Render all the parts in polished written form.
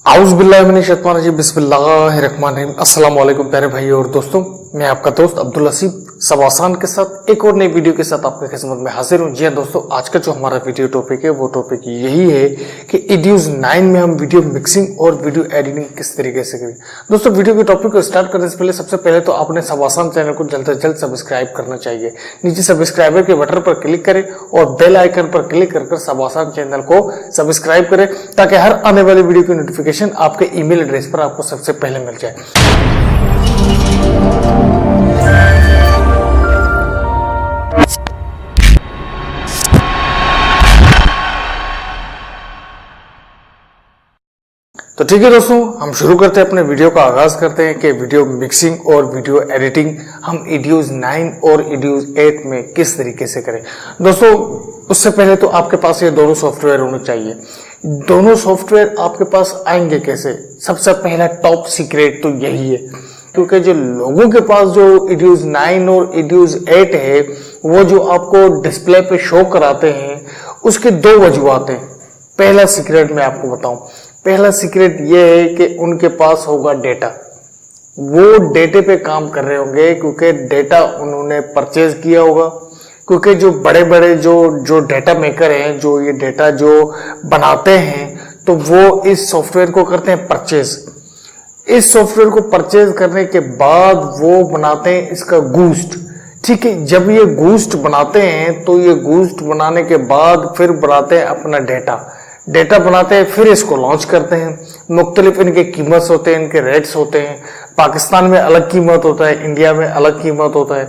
आउज़ुबिल्लाहिमिनश्शैतानिर्रजीम बिस्मिल्लाहिर्रहमानिर्रहीम। अस्सलाम वालेकुम प्यारे भाई और दोस्तों, मैं आपका दोस्त अब्दुल हसीब सब आसान के साथ एक और नई वीडियो के साथ आपकी खिदमत में हाजिर हूँ। जी हाँ दोस्तों, आज का जो हमारा वीडियो टॉपिक है वो टॉपिक यही है कि एड्यूज 9 में हम वीडियो मिक्सिंग और वीडियो एडिटिंग किस तरीके से करें। दोस्तों, वीडियो के टॉपिक को स्टार्ट करने से पहले सबसे पहले तो आपने सब आसान चैनल को जल्द से जल्द सब्सक्राइब करना चाहिए। नीचे सब्सक्राइबर के बटन पर क्लिक करें और बेल आइकन पर क्लिक कर सब आसान चैनल को सब्सक्राइब करें ताकि हर आने वाली वीडियो की नोटिफिकेशन आपके ईमेल एड्रेस पर आपको सबसे पहले मिल जाए। तो ठीक है दोस्तों, हम शुरू करते हैं, अपने वीडियो का आगाज करते हैं कि वीडियो मिक्सिंग और वीडियो एडिटिंग हम एड्यूज 9 और एड्यूज 8 में किस तरीके से करें। दोस्तों, उससे पहले तो आपके पास ये दोनों सॉफ्टवेयर होने चाहिए। दोनों सॉफ्टवेयर आपके पास आएंगे कैसे? सबसे पहला टॉप सीक्रेट तो यही है, क्योंकि जो लोगों के पास जो एड्यूज 9 और एड्यूज 8 है वो जो आपको डिस्प्ले पे शो कराते हैं उसके दो वजूहत हैं। पहला सीक्रेट मैं आपको बताऊं, पहला सीक्रेट ये है कि उनके पास होगा डेटा। वो डेटे पे काम कर रहे होंगे क्योंकि डेटा उन्होंने परचेज किया होगा। क्योंकि जो बड़े बड़े जो डेटा मेकर हैं, जो ये डेटा जो बनाते हैं, तो वो इस सॉफ्टवेयर को करते हैं परचेज। इस सॉफ्टवेयर को परचेज करने के बाद वो बनाते हैं इसका गूस्ट। ठीक है, जब ये गूस्ट बनाते हैं तो ये गूस्ट बनाने के बाद फिर बनाते हैं अपना डेटा बनाते हैं, फिर इसको लॉन्च करते हैं। मुख्तलिफ इनके कीमत होते हैं, इनके रेट्स होते हैं। पाकिस्तान में अलग कीमत होता है, इंडिया में अलग कीमत होता है।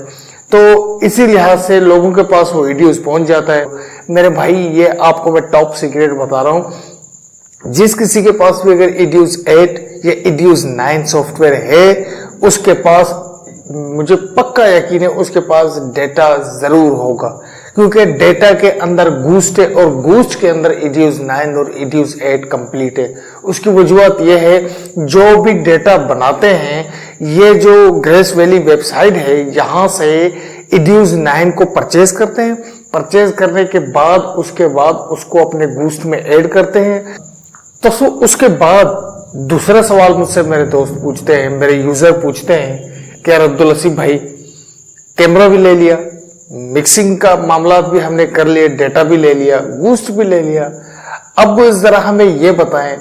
तो इसी लिहाज से लोगों के पास वो एड्यूज पहुंच जाता है। मेरे भाई, ये आपको मैं टॉप सीक्रेट बता रहा हूं, जिस किसी के पास भी अगर एड्यूज 8 या एड्यूज 9 सॉफ्टवेयर है, उसके पास मुझे पक्का यकीन है उसके पास डेटा जरूर होगा, क्योंकि डेटा के अंदर गूस्ट है और गूस्ट के अंदर एड्यूज 9 और एड्यूज 8 कंप्लीट है। उसकी वजूहत यह है, जो भी डेटा बनाते हैं, ये जो ग्रेस वैली वेबसाइट है, यहां से एड्यूज 9 को परचेज करते हैं। परचेज करने के बाद उसके बाद उसको अपने गूस्ट में ऐड करते हैं। तो उसके बाद दूसरा सवाल मुझसे मेरे दोस्त पूछते हैं, मेरे यूजर पूछते हैं कि यार अब्दुल हसीब भाई, कैमरा भी ले लिया, मिक्सिंग का मामला भी हमने कर लिए, डेटा भी ले लिया, गूस्ट भी ले लिया, अब जरा हमें ये बताएं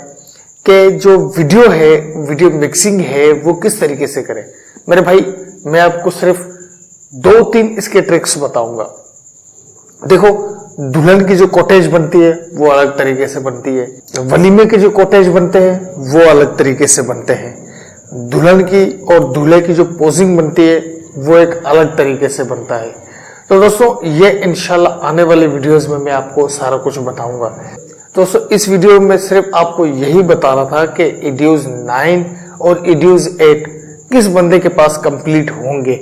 कि जो वीडियो है, वीडियो मिक्सिंग है, वो किस तरीके से करें। मेरे भाई, मैं आपको सिर्फ 2-3 इसके ट्रिक्स बताऊंगा। देखो, दुल्हन की जो कॉटेज बनती है वो अलग तरीके से बनती है, वलीमे के जो कॉटेज बनते हैं वो अलग तरीके से बनते हैं, दुल्हन की और दूल्हे की जो पोजिंग बनती है वो एक अलग तरीके से बनता है। तो दोस्तों, ये इंशाल्लाह आने वाले वीडियोस में मैं आपको सारा कुछ बताऊंगा। दोस्तों, इस वीडियो में सिर्फ आपको यही बता रहा था कि एड्यूज 9 और एड्यूज 8 किस बंदे के पास कंप्लीट होंगे।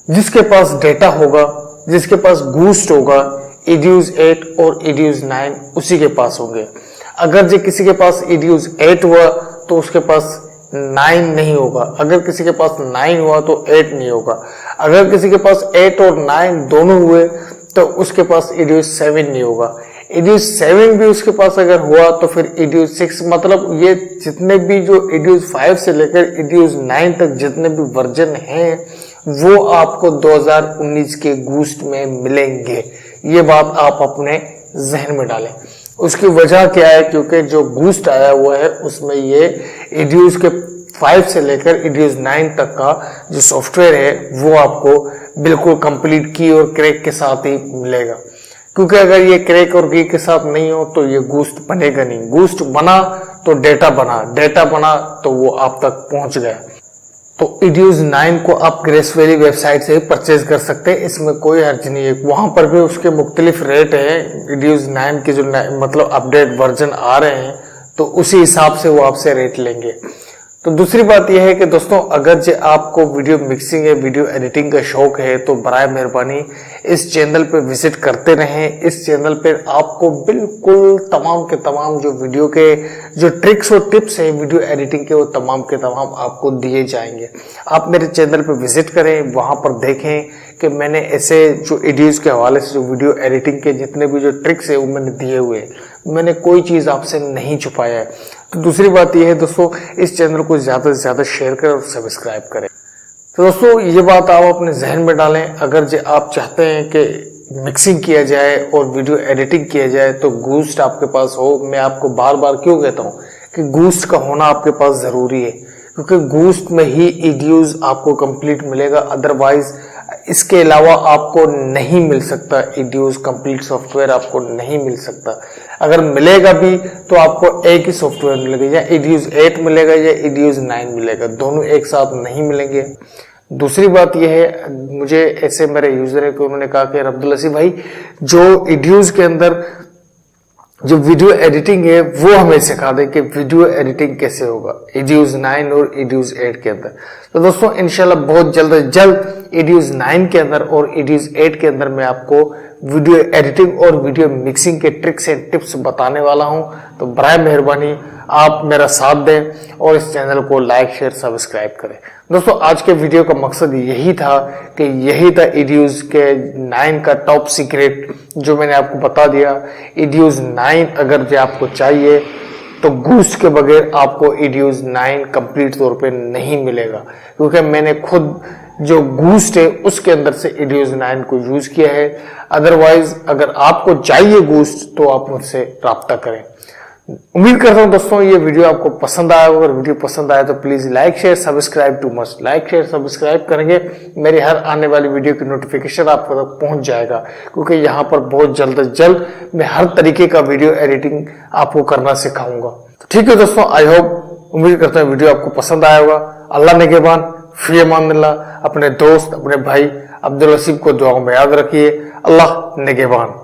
जिसके पास डेटा होगा, जिसके पास गूस्ट होगा, एड्यूज 8 और एड्यूज 9 उसी के पास होंगे। अगर जो किसी के पास एड्यूज 8 हुआ तो उसके पास 9 नहीं होगा, अगर किसी के पास 9 हुआ तो 8 नहीं होगा, अगर किसी के पास 8 और 9 दोनों हुए तो उसके पास एड्यूज 7 नहीं होगा। एड्यूज 7 भी उसके पास अगर हुआ तो फिर एड्यूज 6, मतलब ये जितने भी जो एड्यूज 5 से लेकर एड्यूज 9 तक जितने भी वर्जन हैं वो आपको 2019 के गूस्ट में मिलेंगे। ये बात आप अपने जहन में डालें। उसकी वजह क्या है? क्योंकि जो गूस्ट आया हुआ है उसमें ये एड्यूज के 5 से लेकर एड्यूज 9 तक का जो सॉफ्टवेयर है वो आपको बिल्कुल कंप्लीट की और क्रैक के साथ ही मिलेगा। क्योंकि अगर ये क्रैक और की के साथ नहीं हो तो ये गूस्ट बनेगा नहीं। गूस्ट बना तो डेटा बना, डेटा बना तो वो आप तक पहुंच गया। तो एड्यूज 9 को आप ग्रेस वैली वेबसाइट से परचेज कर सकते हैं, इसमें कोई हर्ज नहीं है। वहां पर भी उसके मुख्तलिफ रेट है। एड्यूज 9 के जो मतलब अपडेट वर्जन आ रहे हैं तो उसी हिसाब से वो आपसे रेट लेंगे। तो दूसरी बात यह है कि दोस्तों, अगर जो आपको वीडियो मिक्सिंग या वीडियो एडिटिंग का शौक है तो बराए मेहरबानी इस चैनल पे विजिट करते रहें। इस चैनल पे आपको बिल्कुल तमाम के तमाम जो वीडियो के जो ट्रिक्स और टिप्स हैं वीडियो एडिटिंग के, वो तमाम के तमाम आपको दिए जाएंगे। आप मेरे चैनल पे विजिट करें, वहां पर देखें कि मैंने ऐसे जो एडियोज के हवाले से जो वीडियो एडिटिंग के जितने भी जो ट्रिक्स है वो मैंने दिए हुए हैं। मैंने कोई चीज आपसे नहीं छुपाया है। तो दूसरी बात यह है दोस्तों, इस चैनल को ज्यादा से ज्यादा शेयर करें और सब्सक्राइब करें। तो दोस्तों ये बात आप अपने जहन में डालें, अगर आप चाहते हैं कि मिक्सिंग किया जाए और वीडियो एडिटिंग किया जाए तो गूस्ट आपके पास हो। मैं आपको बार बार क्यों कहता हूँ कि गूस्ट का होना आपके पास जरूरी है, क्योंकि गूस्ट में ही ईडीयूज आपको कंप्लीट मिलेगा, अदरवाइज इसके अलावा आपको नहीं मिल सकता। ईडीयूज कंप्लीट सॉफ्टवेयर आपको नहीं मिल सकता। अगर मिलेगा भी तो आपको एक ही सॉफ्टवेयर मिलेगा, या ईडीयूज 8 मिलेगा या ईडीयूज 9 मिलेगा, दोनों एक साथ नहीं मिलेंगे। दूसरी बात यह है, मुझे ऐसे मेरे यूजर है कि उन्होंने कहा कि अब्दुल लसीफ भाई जो ईडीयूज के अंदर जो वीडियो एडिटिंग है वो हमें सिखा दें कि वीडियो एडिटिंग कैसे होगा ईडीयूज 9 और ईडीयूज 8 के अंदर। तो दोस्तों इंशाल्लाह बहुत जल्द ईडीयूज 9 के अंदर और ईडीयूज 8 के अंदर मैं आपको वीडियो एडिटिंग और वीडियो मिक्सिंग के ट्रिक्स एंड टिप्स बताने वाला हूं। तो बराए मेहरबानी आप मेरा साथ दें और इस चैनल को लाइक शेयर सब्सक्राइब करें। दोस्तों आज के वीडियो का मकसद यही था कि यही था ईडीयूज के 9 का टॉप सीक्रेट जो मैंने आपको बता दिया। ईडीयूज 9 अगर जो आपको चाहिए तो गूस्ट के बगैर आपको ईडीयूज 9 कंप्लीट तौर पे नहीं मिलेगा, क्योंकि मैंने खुद जो गूस्ट है उसके अंदर से ईडीयूज 9 को यूज किया है। अदरवाइज अगर आपको चाहिए गूस्ट तो आप मुझसे राब्ता करें। उम्मीद करता हूं दोस्तों ये वीडियो आपको पसंद आया। अगर वीडियो पसंद आया तो please like share subscribe to must. Like share subscribe करेंगे, मेरी हर आने वाली वीडियो की नोटिफिकेशन आप तक पहुंच जाएगा, क्योंकि यहाँ पर बहुत जल्द मैं हर तरीके का वीडियो एडिटिंग आपको करना सिखाऊंगा। तो ठीक है दोस्तों, आई होप उम्मीद करता हूँ वीडियो आपको पसंद आया होगा। अल्लाह निगहबान, फी अमानिल्लाह। अपने दोस्त अपने भाई अब्दुल लसीफ को दुआ में याद रखिए। अल्लाह निगहबान।